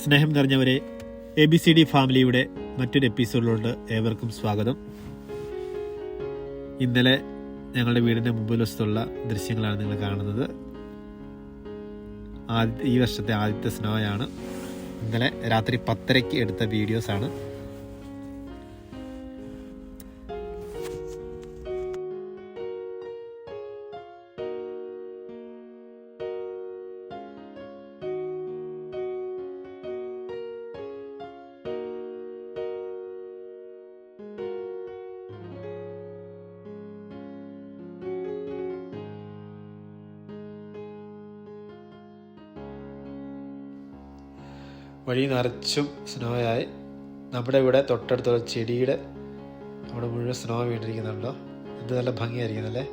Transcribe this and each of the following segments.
സ്നേഹം നിറഞ്ഞവരെ, ABCD ഫാമിലിയുടെ മറ്റൊരു എപ്പിസോഡിലോട്ട് ഏവർക്കും സ്വാഗതം. ഇന്നലെ ഞങ്ങളുടെ വീടിൻ്റെ മുമ്പിൽ വശത്തുള്ള ദൃശ്യങ്ങളാണ് നിങ്ങൾ കാണുന്നത്. ഈ വർഷത്തെ ആദ്യത്തെ സ്നോയാണ്. ഇന്നലെ രാത്രി 10:30 എടുത്ത വീഡിയോസാണ്. വഴി നിറച്ചും സ്നോയായി. നമ്മുടെ ഇവിടെ തൊട്ടടുത്തുള്ള ചെടിയുടെ അവിടെ മുഴുവൻ സ്നോ വീണിരിക്കുന്നുണ്ടോ? ഇത് നല്ല ഭംഗിയായിരിക്കുന്നല്ലേ.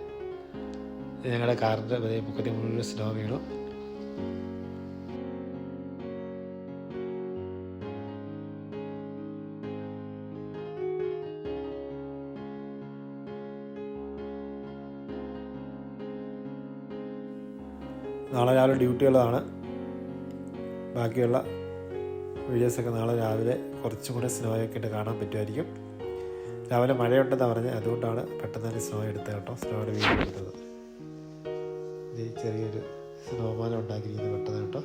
ഞങ്ങളുടെ കാറിൻ്റെ മുഖത്തിൽ മുഴുവൻ സ്നോ വീണു. നാളെ രാവിലെ ഡ്യൂട്ടിയുള്ളതാണ്. ബാക്കിയുള്ള വീഡിയോസൊക്കെ നാളെ രാവിലെ കുറച്ചും കൂടെ സ്നോയൊക്കെ ഇട്ട് കാണാൻ പറ്റുമായിരിക്കും. രാവിലെ മഴയുണ്ടെന്നാണ് പറഞ്ഞത്, അതുകൊണ്ടാണ് പെട്ടെന്ന് തന്നെ സ്നോ എടുത്തത് കേട്ടോ. സ്നോയുടെ വീഡിയോ എടുത്തത്. ഇത് ചെറിയൊരു സ്നോമാനം ഉണ്ടാക്കിയിരിക്കുന്നത് പെട്ടെന്ന് കേട്ടോ.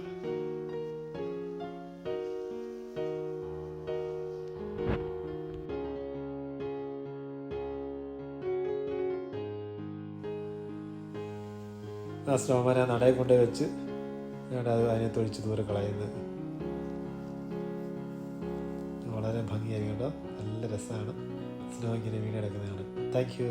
ആ സ്നോമാനെ നടയിൽ കൊണ്ടുപോയി വെച്ച് അതിനെ തൊഴിച്ച് ദൂരെ കളയുന്നത് വളരെ ഭംഗിയായിരിക്കും കേട്ടോ. നല്ല രസമാണ് സ്നോ ഇങ്ങനെ വീണ് കിടക്കുന്നതാണ്. Thank you.